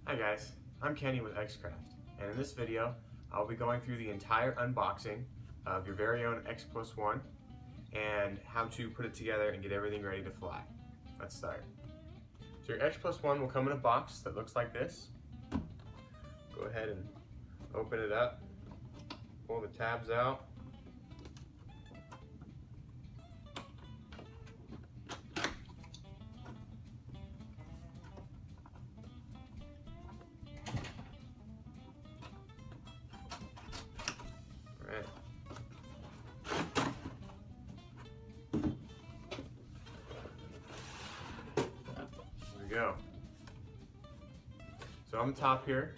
Hi guys, I'm Kenny with xCraft, and in this video I'll be going through the entire unboxing of your very own X PlusOne and how to put it together and get everything ready to fly. Let's start. So your X PlusOne will come in a box that looks like this. Go ahead and open it up, pull the tabs out. Alright. There we go. So on the top here,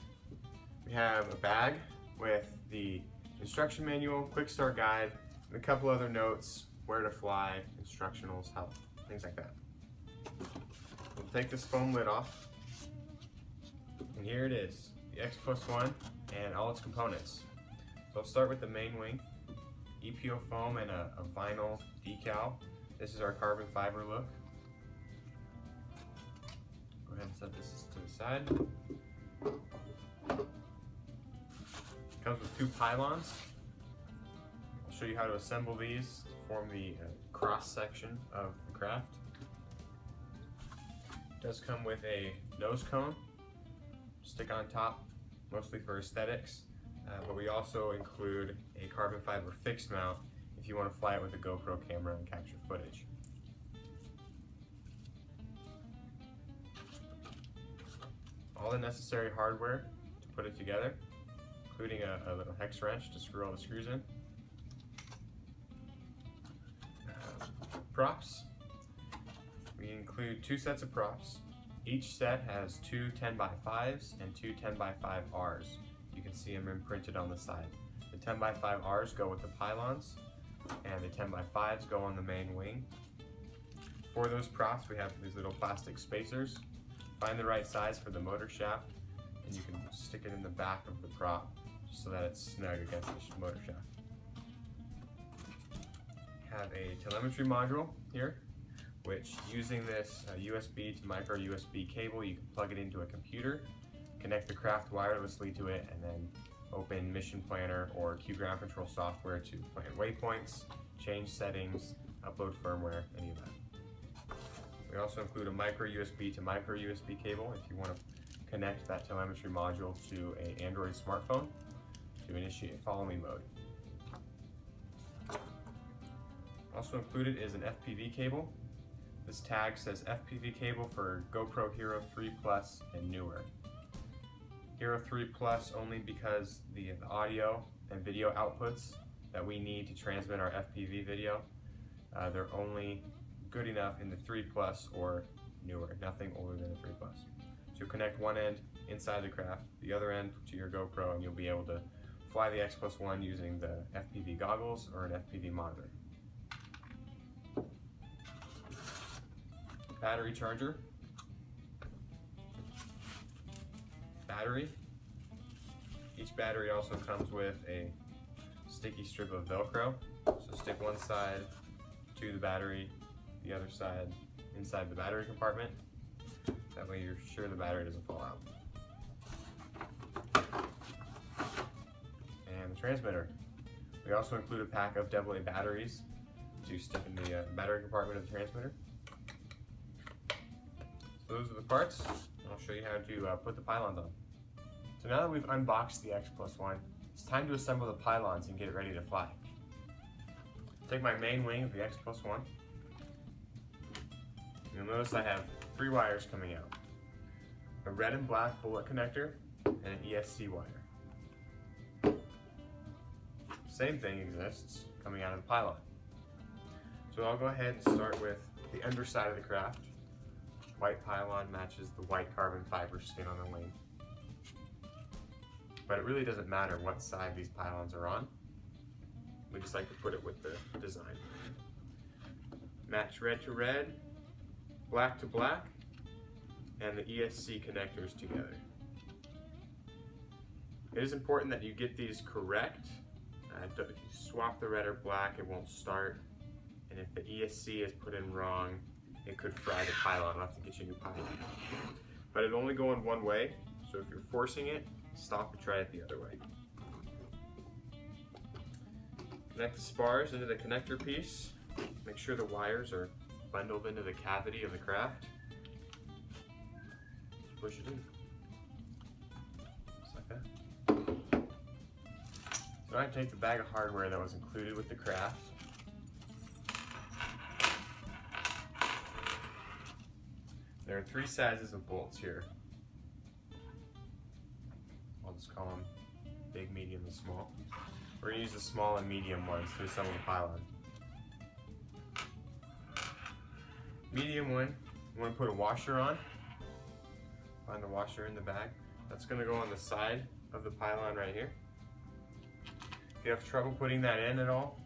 we have a bag with the instruction manual, quick start guide, and a couple other notes, where to fly, instructionals, how, things like that. We'll take this foam lid off, and here it is, the X PlusOne and all its components. So I'll start with the main wing, EPO foam and a vinyl decal. This is our carbon fiber look. Go ahead and set this to the side. Comes with two pylons. I'll show you how to assemble these to form the cross section of the craft. It does come with a nose cone, stick on top, mostly for aesthetics, but we also include a carbon fiber fixed mount if you want to fly it with a GoPro camera and capture footage. All the necessary hardware to put it together, including a little hex wrench to screw all the screws in. Props. We include two sets of props. Each set has two 10x5s and two 10x5Rs. You can see them imprinted on the side. The 10x5Rs go with the pylons, and the 10x5s go on the main wing. For those props, we have these little plastic spacers. Find the right size for the motor shaft, and you can stick it in the back of the prop so that it's snug against the motor shaft. Have a telemetry module here, which using this USB to micro USB cable, you can plug it into a computer, connect the craft wirelessly to it, and then open Mission Planner or Q Ground Control software to plan waypoints, change settings, upload firmware, any of that. We also include a micro USB to micro USB cable if you want to connect that telemetry module to an Android smartphone to initiate follow me mode. Also included is an FPV cable. This tag says FPV cable for GoPro Hero 3 Plus and newer. Hero 3 Plus only because the audio and video outputs that we need to transmit our FPV video, they're only good enough in the 3 Plus or newer, nothing older than a 3 Plus. So connect one end inside the craft, the other end to your GoPro, and you'll be able to fly the X PlusOne using the FPV goggles or an FPV monitor. Battery charger. Battery. Each battery also comes with a sticky strip of Velcro. So stick one side to the battery, the other side inside the battery compartment. That way you're sure the battery doesn't fall out. And the transmitter. We also include a pack of AA batteries to stick in the battery compartment of the transmitter. So those are the parts. I'll show you how to put the pylons on. So now that we've unboxed the X PlusOne, it's time to assemble the pylons and get it ready to fly. Take my main wing of the X PlusOne. You'll notice I have 3 wires coming out. A red and black bullet connector and an ESC wire. Same thing exists coming out of the pylon. So I'll go ahead and start with the underside of the craft. White pylon matches the white carbon fiber skin on the wing. But it really doesn't matter what side these pylons are on. We just like to put it with the design. Match red to red, black to black, and the ESC connectors together. It is important that you get these correct. If you swap the red or black, it won't start. And if the ESC is put in wrong, it could fry the pylon. I'll have to get you a new pylon. But it'll only go in one way, So if you're forcing it, stop and try it the other way. Connect the spars into the connector piece. Make sure the wires are bundled into the cavity of the craft. Just push it in. Just like that. So I take the bag of hardware that was included with the craft. There are 3 sizes of bolts here. I'll just call them big, medium, and small. We're going to use the small and medium ones to assemble the pylon. Medium one, you want to put a washer on. Find the washer in the bag. That's going to go on the side of the pylon right here. If you have trouble putting that in at all,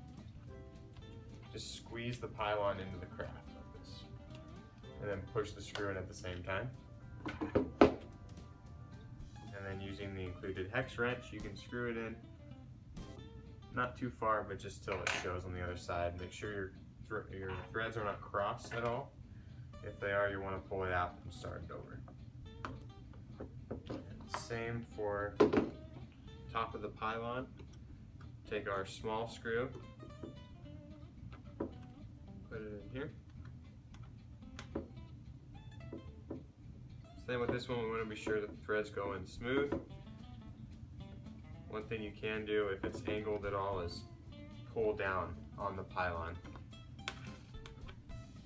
just squeeze the pylon into the craft like this. And then push the screw in at the same time. And then using the included hex wrench, you can screw it in. Not too far, but just till it shows on the other side. Make sure your threads are not crossed at all. If they are, you want to pull it out and start it over. And same for top of the pylon. Take our small screw, put it in here. Same with this one, we want to be sure that the threads go in smooth. One thing you can do if it's angled at all is pull down on the pylon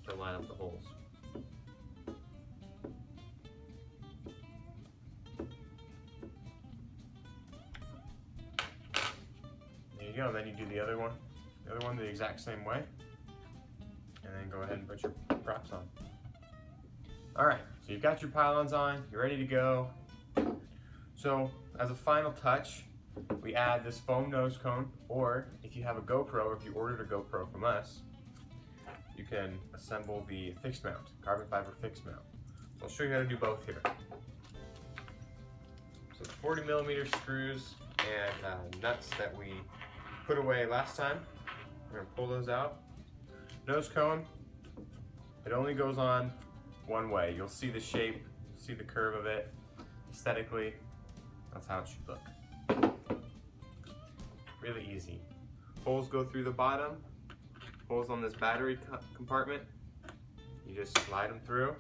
to line up the holes. There you go, then you do the other one the exact same way, and then go ahead and put your props on. Alright, so you've got your pylons on, you're ready to go. So as a final touch, we add this foam nose cone, or if you have a GoPro, or if you ordered a GoPro from us, you can assemble the fixed mount, carbon fiber fixed mount. So I'll show you how to do both here. So 40mm screws and nuts that we put away last time. We're gonna pull those out. Nose cone, it only goes on one way. You'll see the shape, see the curve of it. Aesthetically, that's how it should look. Really easy. Holes go through the bottom, holes on this battery compartment. You just slide them through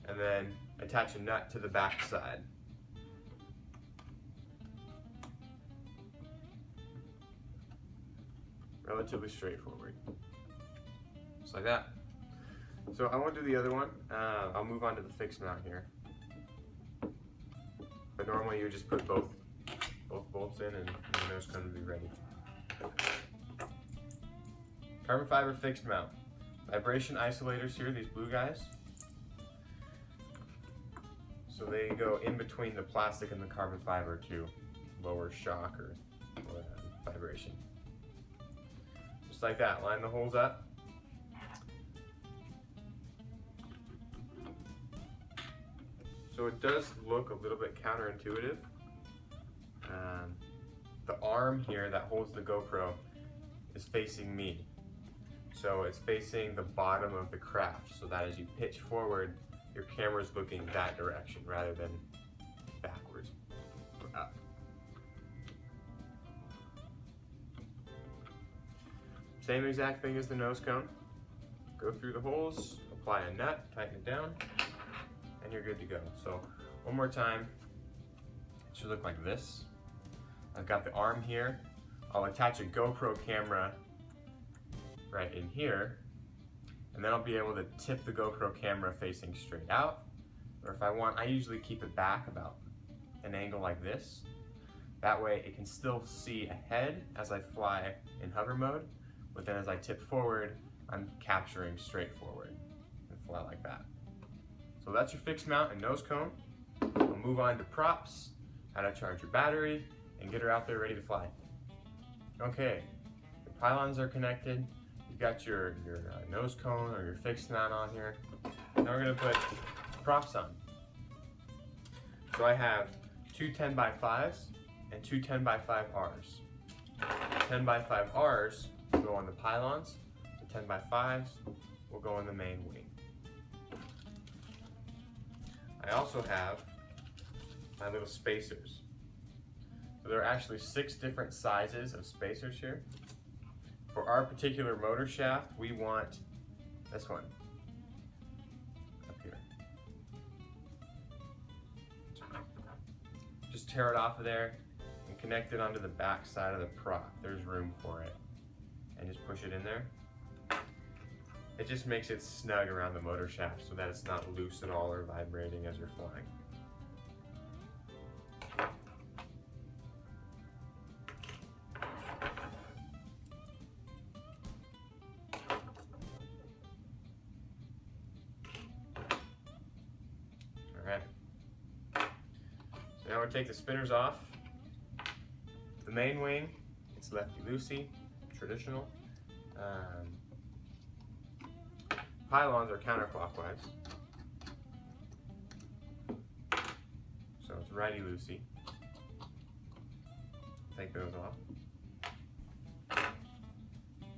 and then attach a nut to the back side. Relatively straightforward. Just like that. So I won't do the other one. I'll move on to the fixed mount here. But normally you just put both bolts in and the nose cone will be ready. Carbon fiber fixed mount. Vibration isolators here, these blue guys. So they go in between the plastic and the carbon fiber to lower shock or vibration. Just like that, line the holes up. So it does look a little bit counterintuitive. The arm here that holds the GoPro is facing me. So it's facing the bottom of the craft, so that as you pitch forward, your camera's looking that direction rather than backwards or up. Same exact thing as the nose cone. Go through the holes, apply a nut, tighten it down, and you're good to go. So one more time, it should look like this. I've got the arm here. I'll attach a GoPro camera right in here, and then I'll be able to tip the GoPro camera facing straight out. Or if I want, I usually keep it back about an angle like this. That way it can still see ahead as I fly in hover mode, but then as I tip forward, I'm capturing straight forward and fly like that. So that's your fixed mount and nose cone. We'll move on to props, how to charge your battery, and get her out there ready to fly. Okay, the pylons are connected. You've got your nose cone or your fixed mount on here. Now we're gonna put props on. So I have two 10x5s and two 10x5Rs. 10x5Rs will go on the pylons. The 10x5s will go on the main wing. I also have my little spacers. So there are actually 6 different sizes of spacers here. For our particular motor shaft, we want this one up here. Just tear it off of there and connect it onto the back side of the prop. There's room for it. And just push it in there. It just makes it snug around the motor shaft so that it's not loose at all or vibrating as you're flying. Alright. So now we'll take the spinners off. The main wing, it's lefty-loosey, traditional. Pylons are counterclockwise, so it's righty-loosey. Take those off.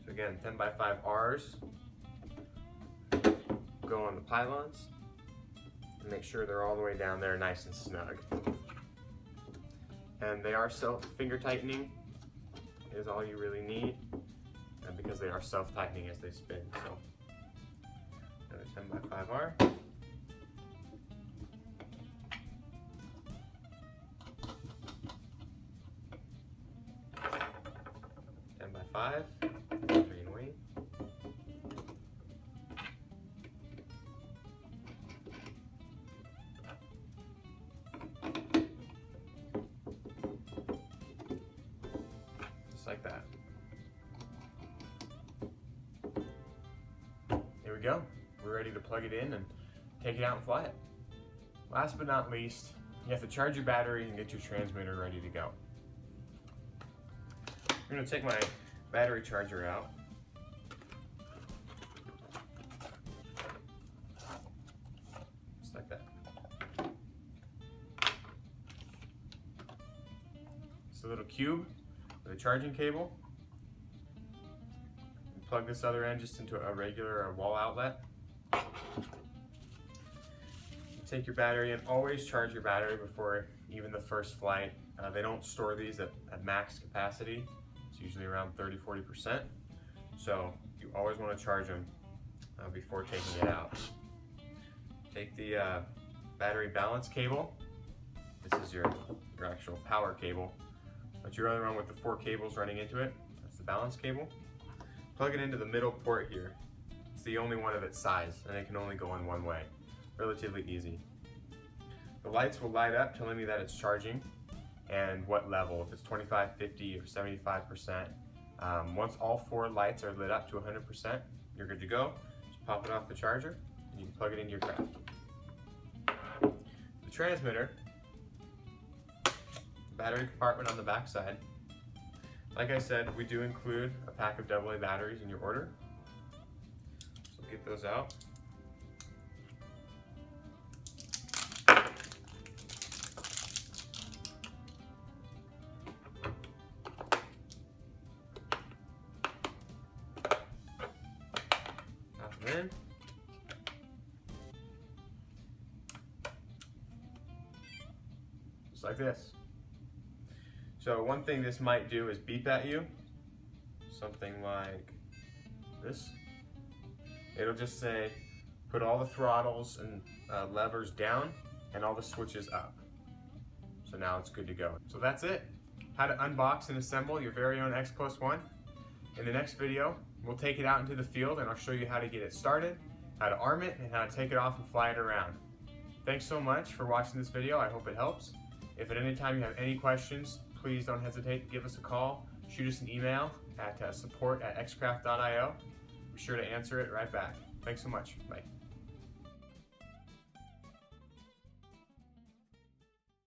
So again, 10x5 Rs go on the pylons, and make sure they're all the way down there nice and snug. And they are finger tightening is all you really need, and because they are self-tightening as they spin. So another 10x5R. 10x5, main wing. Just like that. There we go. We're ready to plug it in and take it out and fly it. Last but not least, you have to charge your battery and get your transmitter ready to go. I'm going to take my battery charger out. Just like that. It's a little cube with a charging cable. And plug this other end just into a regular wall outlet. Take your battery and always charge your battery before even the first flight. They don't store these at max capacity. It's usually around 30–40%. So you always want to charge them before taking it out. Take the battery balance cable. This is your actual power cable. But your other one with the 4 cables running into it, that's the balance cable. Plug it into the middle port here. It's the only one of its size, and it can only go in one way. Relatively easy. The lights will light up telling me that it's charging and what level, if it's 25, 50, or 75%. Once all 4 lights are lit up to 100%, you're good to go. Just pop it off the charger and you can plug it into your craft. The transmitter, the battery compartment on the back side. Like I said, we do include a pack of AA batteries in your order. So get those out. In. Just like this. So one thing this might do is beep at you. Something like this. It'll just say, put all the throttles and levers down and all the switches up. So now it's good to go. So that's it. How to unbox and assemble your very own X PlusOne. In the next video, we'll take it out into the field and I'll show you how to get it started, how to arm it, and how to take it off and fly it around. Thanks so much for watching this video. I hope it helps. If at any time you have any questions, please don't hesitate to give us a call. Shoot us an email at support@xcraft.io. Be sure to answer it right back. Thanks so much. Bye.